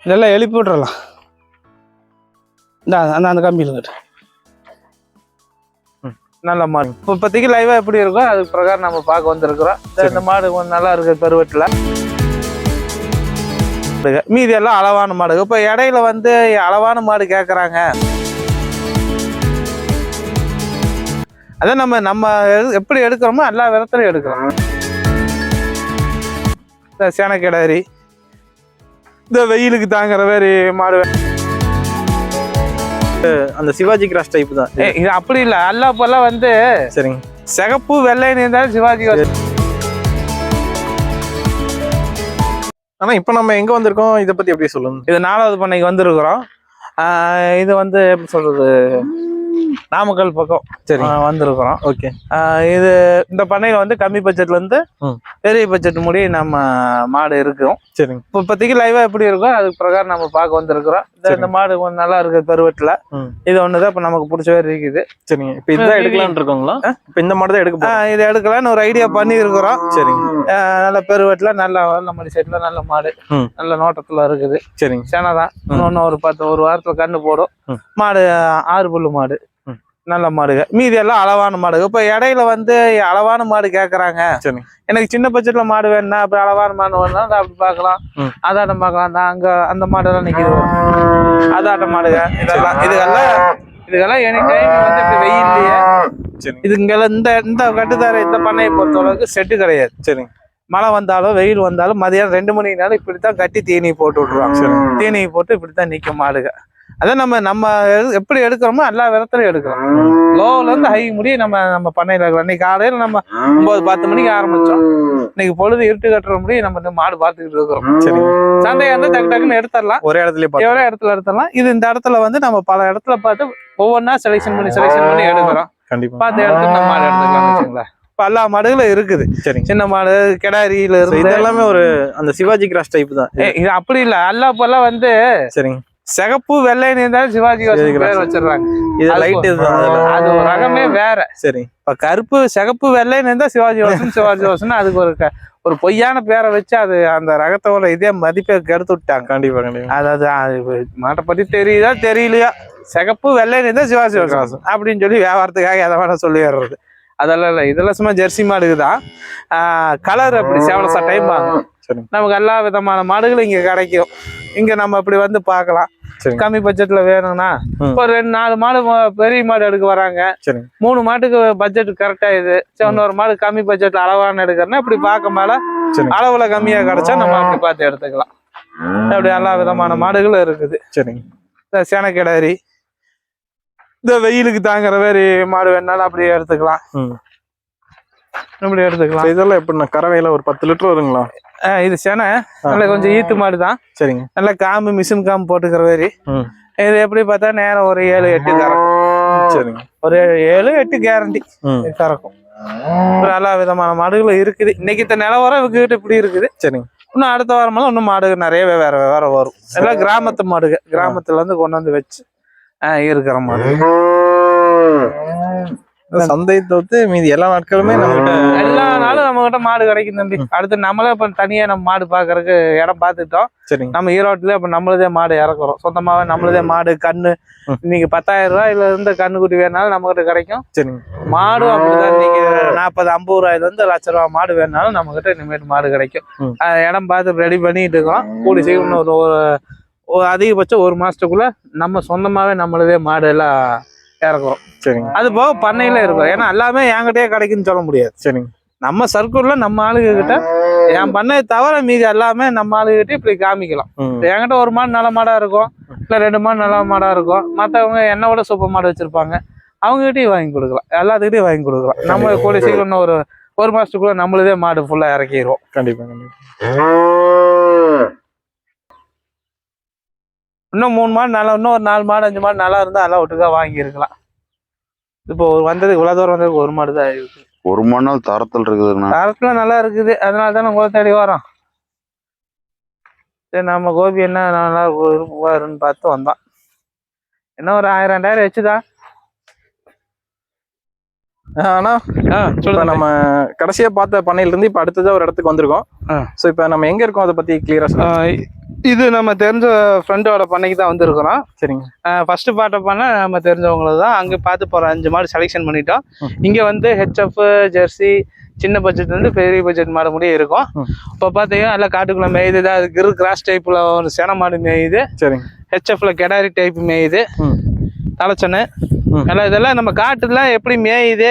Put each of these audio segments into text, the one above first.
இதெல்லாம் எழுப்பி விட்றலாம். அந்த கம்பியில் நல்ல மாடு இப்போதைக்கு லைவா எப்படி இருக்கோ அதுக்கு பிரகாரம் நம்ம பார்க்க வந்திருக்கிறோம். இந்த மாடு கொஞ்சம் நல்லா இருக்கு பெருவெட்டில். மீதி எல்லாம் அளவான மாடு. இப்போ இடையில வந்து அளவான மாடு கேட்குறாங்க. அதான் நம்ம எப்படி எடுக்கிறோமோ எல்லா விதத்துலையும் எடுக்கிறோம். இந்த சேனக்கிடாரி, இந்த வெயிலுக்கு தாங்குற மாதிரி மாடு. அந்த சிவாஜி கிராஸ் டைப் தான் இது. அப்படி இல்லை, எல்லா இப்பெல்லாம் வந்து சரிங்க சிகப்பு வெள்ளைன்னு இருந்தாலும் சிவாஜி. ஆனா இப்ப நம்ம எங்க வந்திருக்கோம், இதை பத்தி எப்படி சொல்லுங்க? இது 4வது பண்ணைக்கு வந்திருக்கிறோம். இது வந்து எப்படி சொல்றது, நாமக்கல் பக்கம் சரி வந்திருக்கிறோம். ஓகே. இது இந்த பண்ணையில வந்து கம்மி பட்ஜெட்ல இருந்து பெரிய பட்ஜெட் முடி நம்ம மாடு இருக்கும். சரிங்க. இப்போதைக்கு லைவா எப்படி இருக்கோ அதுக்கு பிரகாரம் நம்ம பார்க்க வந்திருக்கிறோம். இந்த மாடு கொஞ்சம் நல்லா இருக்கு பெருவெட்டில். இது ஒண்ணுதான் இப்ப நமக்கு பிடிச்ச மாதிரி இருக்குது. சரிங்க. இப்ப இதுதான் எடுக்கலாம்னு இருக்கோங்களா? இப்ப இந்த மாடு தான் எடுக்க இது எடுக்கலாம்னு ஒரு ஐடியா பண்ணி இருக்கிறோம். சரிங்க. நல்ல பெருவெட்டில் நல்ல மாதிரி செட்ல நல்ல மாடு நல்ல நோட்டத்துல இருக்குது. சரிங்க. சேனதான் இன்னொன்னு ஒரு வாரத்துல கண்ணு போடும். மாடு 6 புல்லு மாடு நல்ல மாடுங்க. மீதி எல்லாம் அளவான மாடு. இப்போ இடையில வந்து அளவான மாடு கேட்குறாங்க. எனக்கு சின்ன பட்ஜெட்ல மாடு வேணும்னா அப்படி அளவான மாடு வேணும்னா அப்படி பார்க்கலாம். அதாட்டம் பார்க்கலாம். அங்கே அந்த மாடெல்லாம் நிற்கிது. அதாட்ட மாடுங்க. இதுக்கெல்லாம் எனி டைம் வந்து இப்படி வெயில்லையே இதுங்கெல்லாம் இந்த கட்டுத்தார இந்த பண்ணையை பொறுத்தளவுக்கு செட்டு கிடையாது. சரிங்க. மழை வந்தாலும் வெயில் வந்தாலும் மதியானம் 2 மணி நேரம் இப்படித்தான் கட்டி தீனி போட்டு விட்டுருவாங்க. தீனி போட்டு இப்படித்தான் நிற்கும் மாடுங்க. அதான் நம்ம எப்படி எடுக்கிறோமோ எல்லா விதத்துலையும் எடுக்கிறோம். லோவில் இருந்து ஹை முடி நம்ம பண்ணையில் இருக்கிறோம். இன்னைக்கு காலையில் நம்ம 9-10 மணிக்கு ஆரம்பிச்சோம். இன்னைக்கு பொழுது இருட்டு கட்டுற முடியும் நம்ம மாடு பார்த்துக்கிட்டு இருக்கிறோம். சரி, சந்தையா வந்து டக்குன்னு எடுத்துடலாம். ஒரே இடத்துல எடுத்துடலாம். இது இந்த இடத்துல வந்து நம்ம பல இடத்துல பார்த்து ஒவ்வொன்றா செலெக்ஷன் பண்ணி எடுக்கிறோம். கண்டிப்பா பார்த்து எடுத்து நம்ம மாடு எடுத்துக்கலாம் வச்சுங்களேன். இப்போ எல்லா மாடுகளும் இருக்குது. சரி, சின்ன மாடு கிடாரியில இருந்து எல்லாமே ஒரு அந்த சிவாஜி கிராஸ் டைப் தான். இது அப்படி இல்லை, எல்லா இப்பெல்லாம் வந்து சரிங்க சிகப்பு வெள்ளைன்னு இருந்தாலும் சிவாஜி பேர் வச்சிடுறாங்க. இது லைட் அது ஒரு ரகமே வேற. சரி, இப்ப கருப்பு சிகப்பு வெள்ளைன்னு இருந்தா சிவாஜி வாசன் அதுக்கு ஒரு பொய்யான பேரை வச்சு அது அந்த ரகத்தோட இதே மதிப்பை கெடுத்து விட்டாங்க. கண்டிப்பா கண்டிப்பா. அதாவது மாட்டை பத்தி தெரியுதா தெரியலையா, சிகப்பு வெள்ளைன்னு இருந்தா சிவாஜி வாசன் அப்படின்னு சொல்லி வியாபாரத்துக்காக எதை வேணா சொல்லி வர்றது. அதெல்லாம் இல்லை, இதெல்லாம் சும்மா ஜெர்சி மாடுக்குதான். கலர் அப்படி சேவல சட்டையும் வாங்கும். நமக்கு எல்லா விதமான மாடுகளும் இங்க கிடைக்கும். இங்க நம்ம இப்படி வந்து பார்க்கலாம். கம்மி பட்ஜெட்ல வேணும்னா ஒரு 2-4 மாடு பெரிய மாடு எடுக்க வராங்க. 3 மாட்டுக்கு பட்ஜெட் கரெக்டா இது. இன்னொரு மாடு கம்மி பட்ஜெட்ல அளவான எடுக்கிறேன்னா இப்படி பார்க்க மேல அளவுல கம்மியா கிடைச்சா நம்ம அப்படி பார்த்து எடுத்துக்கலாம். அப்படி எல்லா விதமான மாடுகளும் இருக்குது. சரிங்க. இந்த சேனக்கிடாரி, இந்த வெயிலுக்கு தாங்குற மாதிரி மாடு வேணாலும் அப்படியே எடுத்துக்கலாம். இப்படி எடுத்துக்கலாம். இதெல்லாம் எப்படின்னா கறவையில ஒரு 10 லிட்டர் வருங்களா? இது சேனை நல்ல கொஞ்சம் ஈத்து மாடு தான். சரிங்க. நல்ல காம்பு மிஷின் காம்பு போட்டுக்கிற மாதிரி. இது எப்படி பார்த்தா நேரம் ஒரு 7-8 கறக்கும். சரிங்க. ஒரு 7-8 கேரண்டி கறக்கும். எல்லா விதமான மாடுகளும் இருக்குது. இன்னைக்கு நிலவரம் இவங்ககிட்ட இப்படி இருக்குது. சரிங்க. இன்னும் அடுத்த வாரமெல்லாம் இன்னும் மாடுகள் நிறைய வேற வரும். எல்லாம் கிராமத்து மாடுகள், கிராமத்துல இருந்து கொண்டு வந்து வச்சு இருக்கிற மாடு. சந்தை தவிர்த்து மீதி எல்லா நாட்களுமே எல்லா நாளும் நம்ம கிட்ட மாடு கிடைக்கும் தம்பி. அடுத்து நம்மளே இப்ப தனியா நம்ம மாடு பாக்குறதுக்கு இடம் பாத்துட்டோம். நம்ம ஈரோட்டுல இப்ப நம்மளதே மாடு இறக்குறோம். சொந்தமாவே நம்மளதே மாடு கண்ணு. இன்னைக்கு 10,000 ரூபாயில இருந்து கண்ணுக்குட்டி வேணாலும் நம்ம கிட்ட கிடைக்கும். சரிங்க. மாடும் அப்படிதான். இன்னைக்கு 40-50 ரூபாயில இருந்து 1 லட்ச ரூபா மாடு வேணாலும் நம்ம கிட்ட இனிமேட்டு மாடு கிடைக்கும். இடம் பார்த்து ரெடி பண்ணிட்டு இருக்கோம். கூடி சீக்கிரம் ஒரு அதிகபட்சம் 1 மாசத்துக்குள்ள நம்ம சொந்தமாவே நம்மளதே மாடு எல்லாம் இறக்குறோம். சரிங்க. அது போக பண்ணையில இருக்கும். ஏன்னா எல்லாமே என்கிட்டயே கிடைக்குன்னு சொல்ல முடியாது. சரிங்க. நம்ம சர்க்கிள்ல நம்ம ஆளுங்க கிட்ட என் பண்ணையை தவிர மீதி எல்லாமே நம்ம ஆளுகிட்ட இப்படி காமிக்கலாம். என்கிட்ட ஒரு மாடு நல்ல மாடா இருக்கும், இல்ல 2 மாடு நல்ல மாடா இருக்கும். மற்றவங்க என்னோட சூப்பர் மாடு வச்சிருப்பாங்க, அவங்ககிட்டயும் வாங்கி கொடுக்கலாம். எல்லாத்துக்கிட்டையும் வாங்கி கொடுக்கலாம். நம்ம கூடிய சீக்கிரம் ஒரு மாசத்துக்குள்ள நம்மளதே மாடு ஃபுல்லா இறக்கிடுவோம். கண்டிப்பா கண்டிப்பா. இன்னும் 3 மாடு நல்லா, இன்னும் ஒரு 4 மாடு 5 மாடு நல்லா இருந்தா எல்லாம் ஒட்டுக்கா வாங்கி இருக்கலாம். இப்போ வந்தது இவ்வளவு தூரம் வந்ததுக்கு 1 மாடு தான் இருக்கு. 1 மாடு தரத்தில் இருக்குதுண்ணா. தரத்துல நல்லா இருக்குது. அதனால தான் உங்களை தேடி வரோம். சரி, நம்ம கோபி என்ன நல்லா வருன்னு பார்த்து வந்தோம். என்ன ஒரு 1000-2000 வச்சுதான். ஆனா நம்ம கடைசியா பார்த்த பண்ணையில இருந்து இப்ப அடுத்ததா ஒரு இடத்துக்கு வந்திருக்கோம். சோ இப்ப நம்ம எங்க இருக்கோம் அதை பத்தி கிளியரா சொல்லுங்க. இது நம்ம தெரிஞ்ச ஃப்ரெண்டோட பண்ணைக்கு தான் வந்திருக்கிறோம். சரிங்க. ஃபர்ஸ்ட் பார்ட்ட பண்ண நம்ம தெரிஞ்சவங்களது தான். அங்கே பார்த்து போகிற 5 மாடு செலெக்ஷன் பண்ணிட்டோம். இங்கே வந்து ஹெச்எஃப், ஜெர்சி, சின்ன பட்ஜெட்லேருந்து பெரிய பட்ஜெட் மாடு முடியும் இருக்கும். இப்போ பார்த்தீங்கன்னா எல்லாம் காட்டுக்குள்ளே மேயுது. அது கிரு கிராஸ் டைப்பில் ஒரு சேன மாடு மேயுது. சரிங்க. ஹெச்எஃப்ல கெடாரி டைப் மேயுது. தலைச்சனை எல்லாம் இதெல்லாம் நம்ம காட்டுல எப்படி மேயுது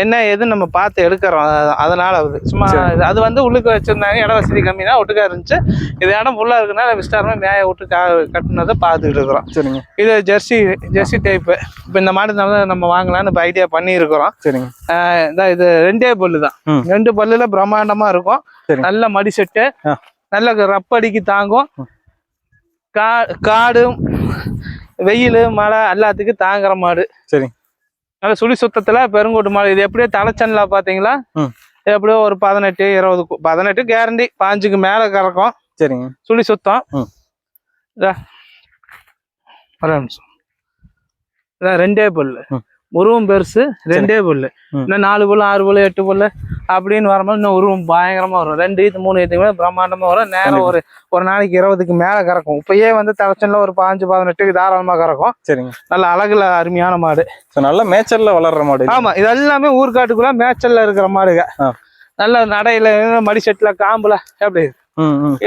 என்ன ஏதுன்னு நம்ம பார்த்து எடுக்கிறோம். அதனால சும்மா அது வந்து உள்ளுக்கு வச்சிருந்தாங்க. இட வசதி கம்மி தான், ஒட்டுக்கா இருந்துச்சு. இது இடம் ஃபுல்லா இருக்குனால விஸ்டாரமா மேய விட்டு கட்டினதை பார்த்துக்கிட்டு இருக்கிறோம். சரிங்க. இது ஜெர்சி டைப்பு. இப்போ இந்த மாடு நம்ம வாங்கலாம்னு இப்போ ஐடியா பண்ணி இருக்கிறோம். சரிங்க. இது 2 பல்லு தான். 2 பல்லுல பிரம்மாண்டமா இருக்கும். நல்ல மடி செட்டு, நல்ல ரப்படிக்கு தாங்கும். காடு, வெயில், மழை எல்லாத்துக்கும் தாங்குற மாடு. சரி. நல்ல சுழி சுத்தத்துல பெருங்கோட்டு மாடு. இது எப்படியோ தலைச்சன்ல பாத்தீங்களா, எப்படியோ ஒரு 18, 20, 18 கேரண்டி, 5க்கு மேல கறக்கும். சரிங்க. சுழி சுத்தம். ஒரு நிமிஷம். 2 பல்லு, உருவம் பெருசு. 2 பல்லு. இன்னும் 4 பல்லு, 6 பல்லு, 8 பல்லு அப்படின்னு வரும்போது இன்னும் உருவம் பயங்கரமா வரும். 2 ஈத்து 3 ஈத்துக்கு மேல பிரம்மாண்டமா வரும். நேரம் ஒரு நாளைக்கு 20க்கு மேல கறக்கும். இப்பயே வந்து தலைச்சன்ல ஒரு 5, 18 தாராளமா கறக்கும். சரிங்க. நல்ல அழகுல அருமையான மாடு. நல்ல மேய்ச்சல்ல வளர்ற மாடு. ஆமா, இது எல்லாமே ஊர்காட்டுக்குள்ள மேய்ச்சல்ல இருக்கிற மாடுங்க. நல்ல நடையில, மடி செட்டுல, காம்புல எப்படி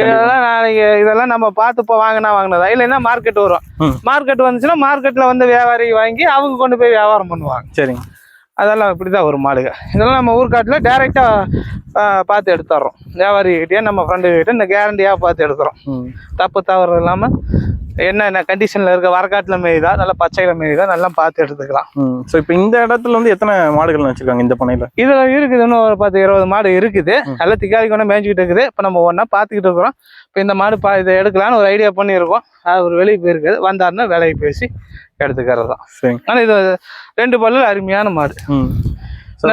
இதெல்லாம் நாளைக்கு இதெல்லாம் நம்ம பார்த்து இப்போ வாங்கினதா. இல்லைன்னா மார்க்கெட் வரும். மார்க்கெட் வந்துச்சுன்னா மார்க்கெட்ல வந்து வியாபாரி வாங்கி அவங்க கொண்டு போய் வியாபாரம் பண்ணுவாங்க. சரிங்க. அதெல்லாம் இப்படிதான் ஒரு மாடுங்க. இதெல்லாம் நம்ம ஊர்காட்டுல டைரக்டா பார்த்து எடுத்துடுறோம். வியாபாரிகிட்டே நம்ம ஃப்ரெண்டு கிட்ட இந்த கேரண்டியா பார்த்து எடுக்கிறோம். தப்பு தவறு இல்லாம என்ன கண்டிஷன்ல இருக்க, வரக்காட்டுல மேய்தா நல்ல பச்சையில மேய்தா நல்லா பார்த்து எடுத்துக்கலாம். ஸோ இப்போ இந்த இடத்துல வந்து எத்தனை மாடுகள் வச்சிருக்காங்க இந்த பண்ணையில? இதுல இருக்குது இன்னும் ஒரு 10, 20 மாடு இருக்குது. நல்லா திக்காரி கொண்டு மேய்ஞ்சிக்கிட்டு இருக்குது. இப்போ நம்ம ஒன்னா பார்த்துக்கிட்டு இருக்கிறோம். இப்போ இந்த மாடு இதை எடுக்கலான்னு ஒரு ஐடியா பண்ணியிருக்கோம். அது ஒரு வெளியே போயிருக்குது. வந்தாருன்னா விலையை பேசி எடுத்துக்கிறது தான். சரி. ஆனால் இது 2 பல்லு அருமையான மாடு.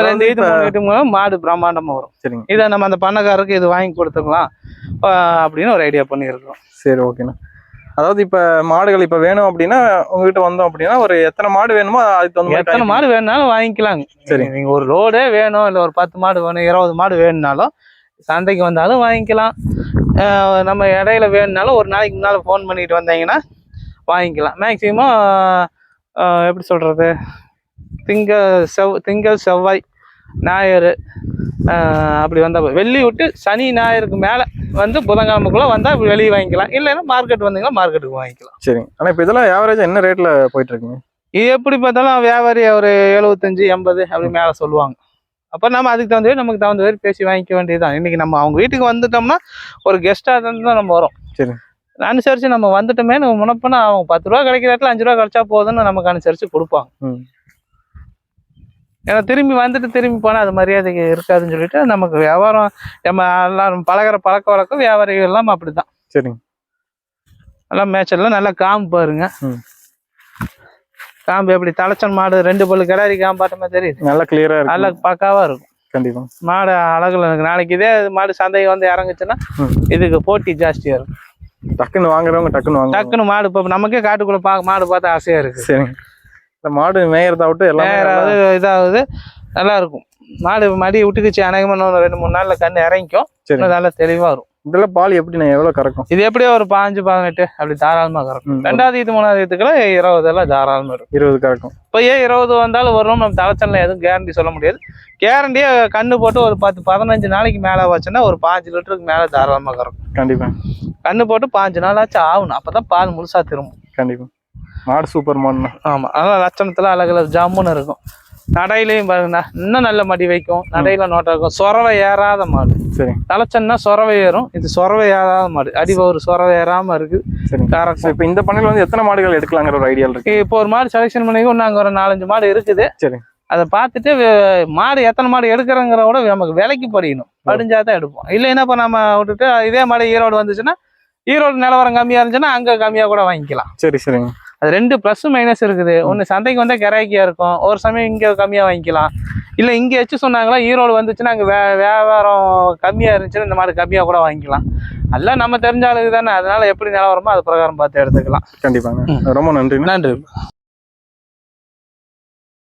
2 ஈத்து 3 ஈத்து மாடு பிரம்மாண்டமா வரும். சரிங்க. இதை நம்ம அந்த பண்ணக்காரருக்கு இது வாங்கி கொடுத்துக்கலாம் அப்படின்னு ஒரு ஐடியா பண்ணியிருக்கிறோம். சரி, ஓகேண்ணா. அதாவது இப்ப மாடுகள் இப்ப வேணும் அப்படின்னா உங்ககிட்ட வந்தோம் அப்படின்னா ஒரு எத்தனை மாடு வேணுமோ அதுக்கு தகுந்த மாதிரி எத்தனை மாடு வேணும்னாலும் வாங்கிக்கலாங்க. சரி. நீங்க ஒரு லோடே வேணும், இல்லை ஒரு 10 மாடு வேணும், 20 மாடு வேணும்னாலும் சந்தைக்கு வந்தாலும் வாங்கிக்கலாம். நம்ம இடையில வேணும்னாலும் ஒரு நாளைக்கு முன்னால ஃபோன் பண்ணிட்டு வந்தீங்கன்னா வாங்கிக்கலாம். மேக்சிமம் எப்படி சொல்றது, திங்கள், செவ்வாய், ஞாயிறு அப்படி வந்தால், வெள்ளி விட்டு சனி ஞாயிறுக்கு மேலே வந்து புதன்கிழமைக்குள்ள வந்தால் வெளியே வாங்கிக்கலாம். இல்லைன்னா மார்க்கெட் வந்தீங்கன்னா மார்க்கெட்டுக்கு வாங்கிக்கலாம். சரி. ஆனால் இப்போ இதெல்லாம் ஆவரேஜாக என்ன ரேட்டில் போயிட்டு இருக்குங்க? இது எப்படி பார்த்தாலும் வியாபாரி ஒரு 75, 80 அப்படி மேலே சொல்லுவாங்க. அப்போ நம்ம அதுக்கு தகுந்த நமக்கு தகுந்த மாதிரி பேசி வாங்கிக்க வேண்டியதுதான். இன்னைக்கு நம்ம அவங்க வீட்டுக்கு வந்துட்டோம்னா ஒரு கெஸ்ட்டாக தான் நம்ம வரோம். சரி. அனுசரித்து நம்ம வந்துட்டோமே நம்ம முன்னப்போனா அவங்க 10 ரூபா கிடைக்கிற இடத்துல 5 ரூபா கிடைச்சா போதுன்னு நமக்கு அனுசரித்து கொடுப்பாங்க. ஏன்னா திரும்பி வந்துட்டு திரும்பி போனால் அது மரியாதைக்கு இருக்காதுன்னு சொல்லிட்டு நமக்கு வியாபாரம் நம்ம எல்லாரும் பழகிற பழக்க வழக்கம் வியாபாரிகள் எல்லாம் அப்படிதான். சரிங்க. நல்லா மேய்ச்சல்லாம் நல்லா காம்பு பாருங்க. காம்பு எப்படி தலைச்சன் மாடு 2 பல்லு கிடாரி காம்பாட்டமா தெரியுது. நல்லா கிளியரா இருக்கு. நல்லா பக்காவா இருக்கும். கண்டிப்பா. மாடு அழகுல இருக்கு. நாளைக்கு இதே மாடு சந்தைக்கு வந்து இறங்குச்சுன்னா இதுக்கு போட்டி ஜாஸ்தியா இருக்கும். டக்குன்னு வாங்குறவங்க டக்குன்னு மாடு இப்போ நமக்கே காட்டுக்குள்ள மாடு பார்த்தா ஆசையா இருக்கு. சரிங்க. இந்த மாடு மேயறதாவட்டும் எல்லாம் இதாகுது, நல்லா இருக்கும். மாடு மடி விட்டுக்குச்சு, அநேகமா 2-3 நாள்ல கண்ணு இறங்கிக்கும். நல்லா தெளிவா வரும். இதெல்லாம் பால் எப்படி எவ்வளவு கறக்கும்? இது எப்படியோ ஒரு 5, 18 அப்படி தாராளமா கறக்கும். 2வது ஈத்து 3வது ஈத்துக்குள்ள 20 எல்லாம் தாராளமா இருக்கும். 20 கறக்கும். இப்போ 20 வந்தாலும் வரும். நம்ம தலைச்சல்ல எதுவும் கேரண்டி சொல்ல முடியாது. கேரண்டியே கண்ணு போட்டு ஒரு 10, 15 நாளைக்கு மேல வச்சுன்னா ஒரு 5 லிட்டருக்கு மேல தாராளமா கறக்கும். கண்டிப்பா. கண்ணு போட்டு 5 நாளாச்சும் ஆகணும். அப்பதான் பால் முழுசா திரும்பும். கண்டிப்பா. மாடு சூப்பர் மாடுண்ணா. ஆமா, அதனால லட்சணத்துல அழகுல ஜம்முன்னு இருக்கும். நடையிலையும் பாருங்கண்ணா, இன்னும் நல்ல மடி வைக்கும். நடையில நோட்டா இருக்கும். சொரவை ஏறாத மாடு. சரி. தலைச்சன்னா சொரவை ஏறும். இது சொரவை ஏறாத மாடு. ஒரு சொரவை ஏறாம இருக்கு. சரி. இப்ப இந்த பண்ணையில வந்து எத்தனை மாடுகள் எடுக்கலாங்கிற ஒரு ஐடியா இருக்கு? இப்போ ஒரு மாடு செலக்ஷன் பண்ணிக்கோ. நாங்க ஒரு 4-5 மாடு இருக்குது. சரி. அதை பார்த்துட்டு மாடு எத்தனை மாடு எடுக்கிறோங்கிற விட நமக்கு விலைக்கு படிக்கணும். படிஞ்சாதான் எடுப்போம். இல்லைன்னா இப்போ நம்ம விட்டுட்டு இதே மாடு ஈரோடு வந்துச்சுன்னா, ஈரோடு நிலவரம் கம்மியா இருந்துச்சுன்னா அங்க கம்மியா கூட வாங்கிக்கலாம். சரி. சரிங்க. அது 2 ப்ளஸ் மைனஸ் இருக்குது. ஒன்று சந்தைக்கு வந்தால் கிராக்கியா இருக்கும். ஒரு சமயம் இங்கே கம்மியாக வாங்கிக்கலாம். இல்லை இங்கே வச்சு சொன்னாங்களா ஈரோடு வந்துச்சுன்னா அங்கே வியாபாரம் கம்மியாக இருந்துச்சுன்னா இந்த மாதிரி கம்மியாக கூட வாங்கிக்கலாம். எல்லாம் நம்ம தெரிஞ்ச ஆளுக்கு தானே. அதனால எப்படி நிலவரமோ அது பிரகாரம் பார்த்து எடுத்துக்கலாம். கண்டிப்பாங்க. ரொம்ப நன்றி.